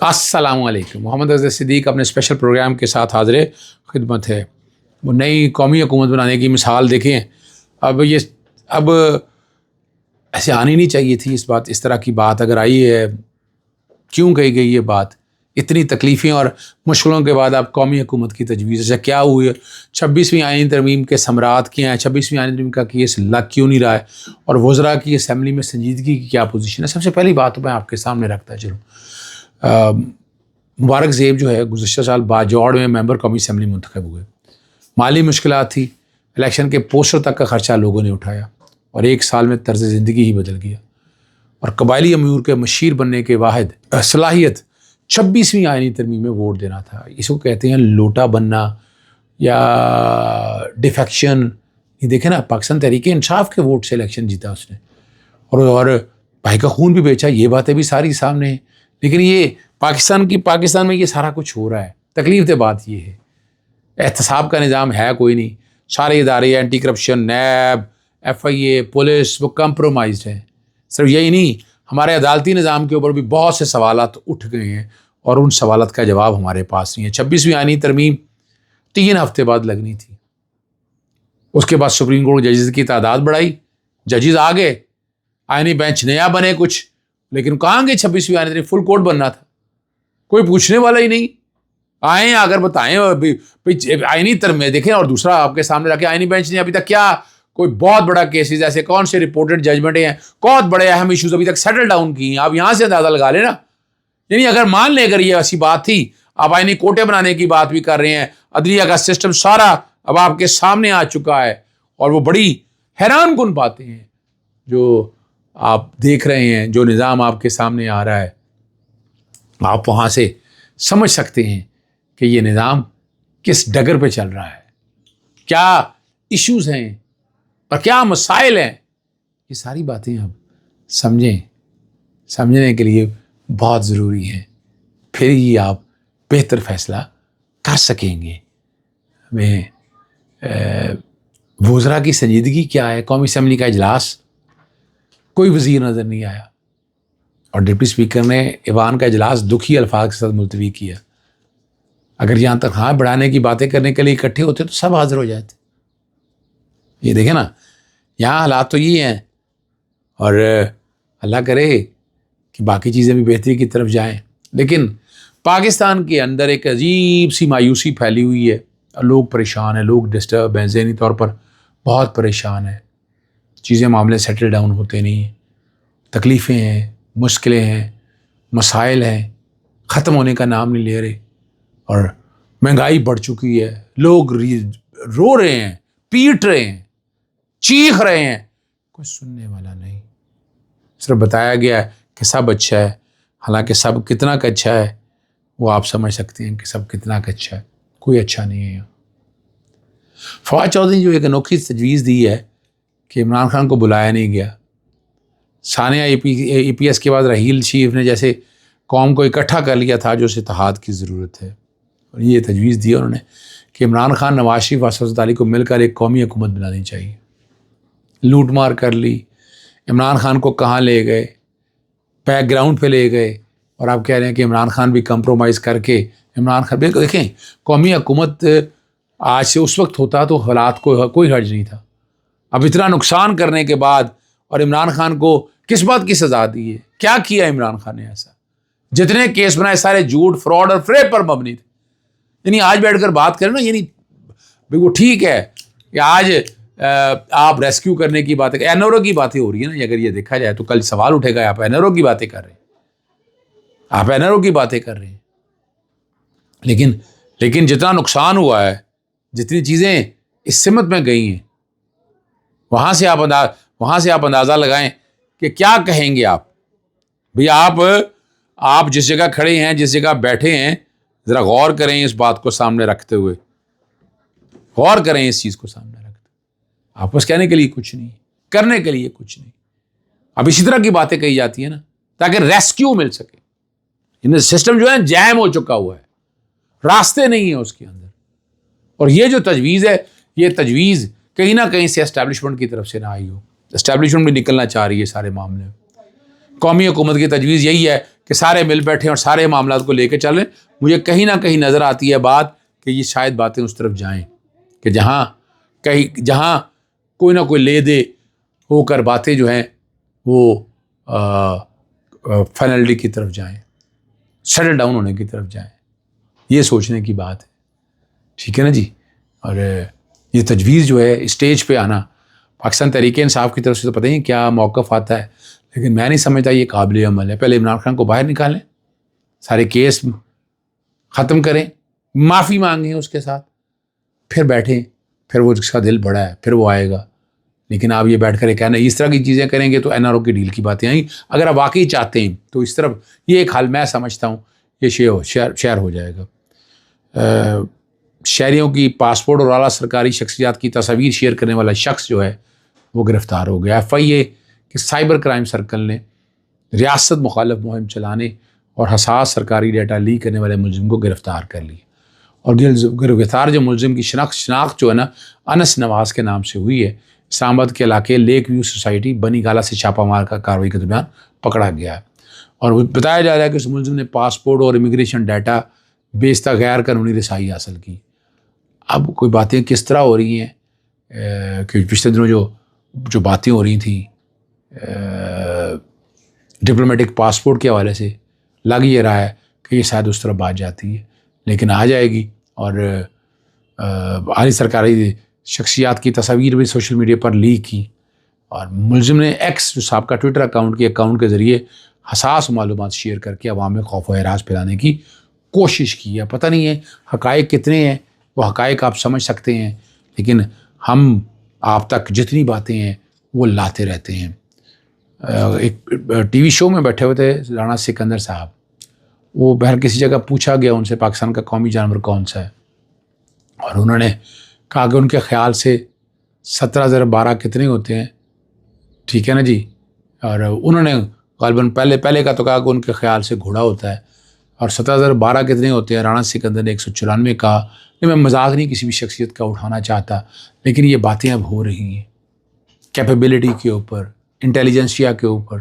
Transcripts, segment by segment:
السلام علیکم. محمد اظہر صدیق اپنے اسپیشل پروگرام کے ساتھ حاضر خدمت ہے. وہ نئی قومی حکومت بنانے کی مثال دیکھیں. اب ایسے آنی نہیں چاہیے تھی اس طرح کی بات اگر آئی ہے. کیوں کہی گئی یہ بات؟ اتنی تکلیفیں اور مشکلوں کے بعد آپ قومی حکومت کی تجویز. اچھا کیا ہوئی ہے؟ 26ویں آئینی ترمیم کے ثمرات کیا ہیں؟ 26ویں آئینی ترمیم کا کیس لگ کیوں نہیں رہا ہے؟ اور وزراء کی اسمبلی میں سنجیدگی کی کیا پوزیشن ہے؟ سب سے پہلی بات میں آپ کے سامنے رکھتا چلوں. مبارک زیب جو ہے گزشتہ سال باجوڑ میں ممبر قومی اسمبلی منتخب ہوئے. مالی مشکلات تھی، الیکشن کے پوسٹر تک کا خرچہ لوگوں نے اٹھایا اور ایک سال میں طرز زندگی ہی بدل گیا. اور قبائلی امور کے مشیر بننے کے واحد صلاحیت 26ویں آئینی ترمیم میں ووٹ دینا تھا. اس کو کہتے ہیں لوٹا بننا یا ڈیفیکشن. یہ دیکھیں نا، پاکستان تحریک انصاف کے ووٹ سے الیکشن جیتا اس نے اور بھائی کا خون بھی بیچا. یہ باتیں بھی ساری سامنے ہیں. لیکن یہ پاکستان میں یہ سارا کچھ ہو رہا ہے. تکلیف دہ بات یہ ہے احتساب کا نظام ہے کوئی نہیں. سارے ادارے anti corruption, NAB, FIA، police وہ کمپرومائزڈ ہیں. صرف یہی نہیں، ہمارے عدالتی نظام کے اوپر بھی بہت سے سوالات اٹھ گئے ہیں اور ان سوالات کا جواب ہمارے پاس نہیں ہے. 26ویں آئینی ترمیم 3 ہفتے بعد لگنی تھی. اس کے بعد سپریم کورٹ ججز کی تعداد بڑھائی، ججز آ گئے، آئینی بینچ نیا بنے کچھ. لیکن کہاں گے 26ویں آئینی ترمیم؟ فل کورٹ بننا تھا. کوئی پوچھنے والا ہی نہیں. آئیں اگر بتائیں آئینی ترمیم دیکھیں. اور دوسرا آپ کے سامنے رکھے آئینی بینچ نے ابھی تک کیا کوئی بہت بڑا کیسز ایسے کون سے رپورٹڈ ججمنٹیں ہیں، بہت بڑے اہم ایشوز ابھی تک سیٹل ڈاؤن کی ہیں. آپ یہاں سے اندازہ لگا لیں نا. یعنی اگر مان لیں اگر یہ ایسی بات تھی، آپ آئینی کوٹے بنانے کی بات بھی کر رہے ہیں، عدلیہ کا سسٹم سارا اب آپ کے سامنے آ چکا ہے اور وہ بڑی حیران کن باتیں ہیں جو آپ دیکھ رہے ہیں، جو نظام آپ کے سامنے آ رہا ہے. آپ وہاں سے سمجھ سکتے ہیں کہ یہ نظام کس ڈگر پہ چل رہا ہے، کیا ایشوز ہیں اور کیا مسائل ہیں. یہ ساری باتیں آپ سمجھنے کے لیے بہت ضروری ہیں. پھر ہی آپ بہتر فیصلہ کر سکیں گے. ہمیں وزراء کی سنجیدگی کیا ہے؟ قومی اسمبلی کا اجلاس، کوئی وزیر نظر نہیں آیا اور ڈپٹی اسپیکر نے ایوان کا اجلاس دکھی الفاظ کے ساتھ ملتوی کیا. اگر یہاں تک بڑھانے کی باتیں کرنے کے لیے اکٹھے ہوتے تو سب حاضر ہو جاتے. یہ دیکھیں نا، یہاں حالات تو یہ ہیں اور اللہ کرے کہ باقی چیزیں بھی بہتری کی طرف جائیں. لیکن پاکستان کے اندر ایک عجیب سی مایوسی پھیلی ہوئی ہے. لوگ پریشان ہیں، لوگ ڈسٹرب ہیں، ذہنی طور پر بہت پریشان ہیں. چیزیں معاملے سیٹل ڈاؤن ہوتے نہیں ہیں. تکلیفیں ہیں، مشکلیں ہیں، مسائل ہیں، ختم ہونے کا نام نہیں لے رہے. اور مہنگائی بڑھ چکی ہے. لوگ رو رہے ہیں، پیٹ رہے ہیں، چیخ رہے ہیں. کوئی سننے والا نہیں. صرف بتایا گیا ہے کہ سب اچھا ہے. حالانکہ سب کتنا کا اچھا ہے وہ آپ سمجھ سکتے ہیں کہ سب کتنا کا اچھا ہے. کوئی اچھا نہیں ہے. فواد چودھری جو ایک انوکھی تجویز دی ہے کہ عمران خان کو بلایا نہیں گیا. ثانیہ EPS کے بعد رحیل شریف نے جیسے قوم کو اکٹھا کر لیا تھا جو اسے اتحاد کی ضرورت ہے. اور یہ تجویز دی انہوں نے کہ عمران خان، نواز شریف، اسد علی کو مل کر ایک قومی حکومت بنانی چاہیے. لوٹ مار کر لی. عمران خان کو کہاں لے گئے؟ بیک گراؤنڈ پہ لے گئے. اور آپ کہہ رہے ہیں کہ عمران خان بھی کمپرومائز کر کے عمران خان دیکھیں قومی حکومت آج سے اس وقت ہوتا تو حالات کو کوئی حرج نہیں تھا. اب اتنا نقصان کرنے کے بعد اور عمران خان کو کس بات کی سزا دی ہے؟ کیا کیا عمران خان نے ایسا؟ جتنے کیس بنائے سارے جھوٹ، فراڈ اور فریب پر مبنی تھے. یعنی آج بیٹھ کر بات کریں نا، یعنی وہ ٹھیک ہے کہ آج آپ ریسکیو کرنے کی باتیں، NRO کی باتیں ہو رہی ہیں نا. اگر یہ دیکھا جائے تو کل سوال اٹھے گا آپ NRO کی باتیں کر رہے ہیں، آپ NRO کی باتیں کر رہے ہیں. لیکن جتنا نقصان ہوا ہے، جتنی چیزیں اس سمت میں گئی ہیں، وہاں سے آپ اندازہ لگائیں کہ کیا کہیں گے آپ. بھئی آپ جس جگہ کھڑے ہیں، جس جگہ بیٹھے ہیں، ذرا غور کریں اس بات کو سامنے رکھتے ہوئے. غور کریں اس چیز کو سامنے رکھتے. آپ بس کہنے کے لیے کچھ نہیں، کرنے کے لیے کچھ نہیں. اب اسی طرح کی باتیں کہی جاتی ہیں نا تاکہ ریسکیو مل سکے. سسٹم جو ہے جیم ہو چکا ہوا ہے، راستے نہیں ہیں اس کے اندر. اور یہ جو تجویز ہے، یہ تجویز کہیں نہ کہیں سے اسٹیبلشمنٹ کی طرف سے نہ آئی ہو. اسٹیبلشمنٹ بھی نکلنا چاہ رہی ہے سارے معاملے میں. قومی حکومت کی تجویز یہی ہے کہ سارے مل بیٹھے اور سارے معاملات کو لے کے چلیں. مجھے کہیں نہ کہیں نظر آتی ہے بات کہ یہ شاید باتیں اس طرف جائیں کہ جہاں کوئی نہ کوئی لے دے ہو کر باتیں جو ہیں وہ فائنلٹی کی طرف جائیں, سیٹل ڈاؤن ہونے کی طرف جائیں. یہ سوچنے کی بات ہے, ٹھیک ہے نا جی. اور یہ تجویز جو ہے اسٹیج پہ آنا پاکستان تحریک انصاف کی طرف سے تو پتہ ہی کیا موقف آتا ہے, لیکن میں نہیں سمجھتا یہ قابل عمل ہے. پہلے عمران خان کو باہر نکالیں, سارے کیس ختم کریں, معافی مانگیں اس کے ساتھ, پھر بیٹھیں, پھر وہ جس کا دل بڑا ہے پھر وہ آئے گا. لیکن آپ یہ بیٹھ کر یہ کہنا اس طرح کی چیزیں کریں گے تو NRO کی ڈیل کی باتیں آئیں. اگر آپ واقعی چاہتے ہیں تو اس طرف یہ ایک حال میں سمجھتا ہوں یہ شیئر ہو جائے گا. شہریوں کی پاسپورٹ اور اعلیٰ سرکاری شخصیات کی تصاویر شیئر کرنے والا شخص جو ہے وہ گرفتار ہو گیا. FIA کہ سائبر کرائم سرکل نے ریاست مخالف مہم چلانے اور حساس سرکاری ڈیٹا لیک کرنے والے ملزم کو گرفتار کر لیا. اور گرفتار جو ملزم کی شناخت جو ہے نا انس نواز کے نام سے ہوئی ہے. اسلام آباد کے علاقے لیک ویو سوسائٹی بنی گالا سے چھاپہ مار کا کارروائی کے درمیان پکڑا گیا ہے. اور بتایا جا رہا ہے کہ اس ملزم نے پاسپورٹ اور امیگریشن ڈیٹا بیچتا غیر قانونی رسائی حاصل کی. اب کوئی باتیں کس طرح ہو رہی ہیں کہ پچھلے دنوں جو باتیں ہو رہی تھیں ڈپلومیٹک پاسپورٹ کے حوالے سے, لگ یہ رہا ہے کہ یہ شاید اس طرح بات جاتی ہے, لیکن آ جائے گی. اور اعلیٰ سرکاری شخصیات کی تصاویر بھی سوشل میڈیا پر لیک کی, اور ملزم نے ایکس جو سابقہ ٹویٹر اکاؤنٹ کے ذریعے حساس معلومات شیئر کر کے عوام میں خوف و ہراس پھیلانے کی کوشش کی ہے. پتہ نہیں ہے حقائق کتنے ہیں, وہ حقائق آپ سمجھ سکتے ہیں, لیکن ہم آپ تک جتنی باتیں ہیں وہ لاتے رہتے ہیں. ایک ٹی وی شو میں بیٹھے ہوئے تھے رانا سکندر صاحب, وہ بہر کسی جگہ پوچھا گیا ان سے پاکستان کا قومی جانور کون سا ہے, اور انہوں نے کہا کہ ان کے خیال سے 17,012 کتنے ہوتے ہیں, ٹھیک ہے نا جی. اور انہوں نے غالباً پہلے کا تو کہا کہ ان کے خیال سے گھوڑا ہوتا ہے, اور 17,012 کتنے ہوتے ہیں رانا سکندر نے 194 کہا. میں مذاق نہیں کسی بھی شخصیت کا اٹھانا چاہتا, لیکن یہ باتیں اب ہو رہی ہیں کیپیبلٹی کے اوپر, انٹیلیجنسیا کے اوپر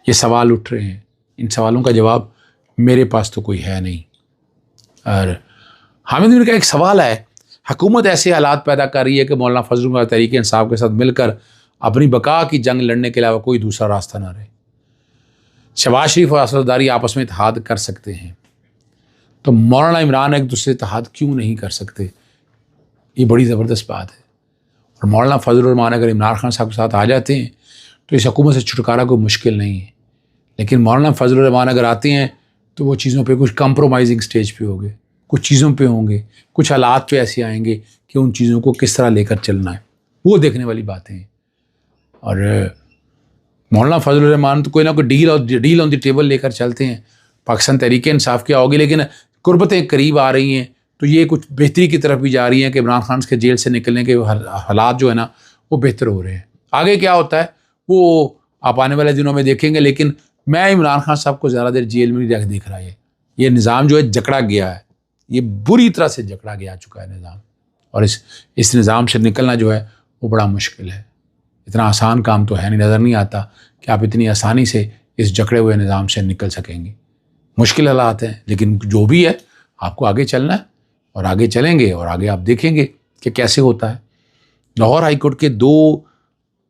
یہ سوال اٹھ رہے ہیں. ان سوالوں کا جواب میرے پاس تو کوئی ہے نہیں. اور حامد امین کا ایک سوال ہے, حکومت ایسے حالات پیدا کر رہی ہے کہ مولانا فضل الرحمان تحریک انصاف کے ساتھ مل کر اپنی بقا کی جنگ لڑنے کے علاوہ کوئی دوسرا راستہ نہ رہے. شہباز شریف اور اسد زرداری آپس میں اتحاد کر سکتے ہیں تو مولانا عمران ایک دوسرے اتحاد کیوں نہیں کر سکتے؟ یہ بڑی زبردست بات ہے. اور مولانا فضل الرحمان اگر عمران خان صاحب کے ساتھ آ جاتے ہیں تو اس حکومت سے چھٹکارا کوئی مشکل نہیں ہے, لیکن مولانا فضل الرحمان اگر آتے ہیں تو وہ چیزوں پہ کچھ کمپرومائزنگ سٹیج پہ ہوں گے, کچھ چیزوں پہ ہوں گے, کچھ حالات پہ ایسے آئیں گے کہ ان چیزوں کو کس طرح لے کر چلنا ہے, وہ دیکھنے والی باتیں ہیں. اور مولانا فضل الرحمان تو کوئی نہ کوئی ڈیل آن دی ٹیبل لے کر چلتے ہیں. پاکستان تحریک انصاف کیا ہوگی, لیکن قربتیں قریب آ رہی ہیں تو یہ کچھ بہتری کی طرف بھی جا رہی ہیں کہ عمران خان کے جیل سے نکلنے کے حالات جو ہے نا وہ بہتر ہو رہے ہیں. آگے کیا ہوتا ہے وہ آپ آنے والے دنوں میں دیکھیں گے, لیکن میں عمران خان صاحب کو زیادہ دیر جیل میں نہیں دیکھ رہا ہے. یہ نظام جو ہے جکڑا گیا ہے, یہ بری طرح سے جکڑا گیا چکا ہے نظام, اور اس نظام سے نکلنا جو ہے وہ بڑا مشکل ہے. اتنا آسان کام تو ہے نہیں, نظر نہیں آتا کہ آپ اتنی آسانی سے اس جکڑے ہوئے نظام سے نکل سکیں گے. مشکل حالات ہیں, لیکن جو بھی ہے آپ کو آگے چلنا ہے, اور آگے چلیں گے اور آگے آپ دیکھیں گے کہ کیسے ہوتا ہے. لاہور ہائی کورٹ کے 2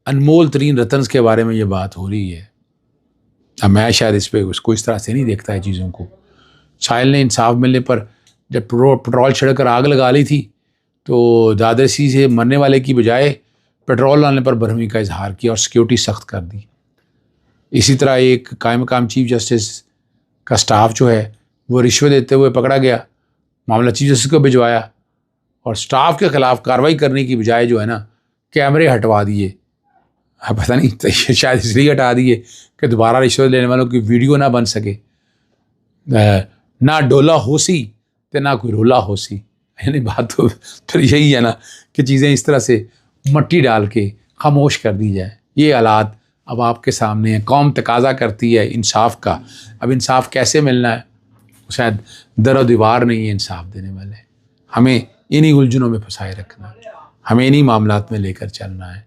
انمول ترین رتنز کے بارے میں یہ بات ہو رہی ہے. اب میں شاید اس کو اس طرح سے نہیں دیکھتا ہے چیزوں کو. ساحل نے انصاف ملنے پر جب پٹرول چھڑک کر آگ لگا لی تھی تو دادرسی سے مرنے والے کی بجائے پٹرول ڈالنے پر برہمی کا اظہار کیا اور سیکیورٹی سخت کر دی. اسی طرح ایک قائم مقام چیف جسٹس کا سٹاف جو ہے وہ رشوت دیتے ہوئے پکڑا گیا, معاملہ چیف جسٹس کو بھجوایا, اور سٹاف کے خلاف کارروائی کرنے کی بجائے جو ہے نا کیمرے ہٹوا دیے. پتہ نہیں شاید اس لیے ہٹا دیے کہ دوبارہ رشوت لینے والوں کی ویڈیو نہ بن سکے. نہ ڈولا ہو سی تو نہ کوئی رولا ہو سی, یعنی بات تو پھر یہی ہے نا کہ چیزیں اس طرح سے مٹی ڈال کے خاموش کر دی جائے. یہ حالات اب آپ کے سامنے ہیں. قوم تقاضا کرتی ہے انصاف کا. اب انصاف کیسے ملنا ہے؟ شاید در و دیوار نہیں ہے انصاف دینے والے. ہمیں انہی الجھنوں میں پھنسائے رکھنا ہے, ہمیں انہی معاملات میں لے کر چلنا ہے.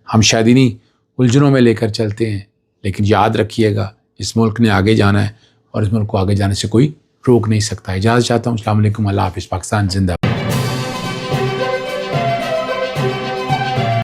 ہم شاید انہی الجھنوں میں لے کر چلتے ہیں, لیکن یاد رکھیے گا اس ملک نے آگے جانا ہے اور اس ملک کو آگے جانے سے کوئی روک نہیں سکتا. اجازت چاہتا ہوں. السلام علیکم. اللہ حافظ. پاکستان زندہ.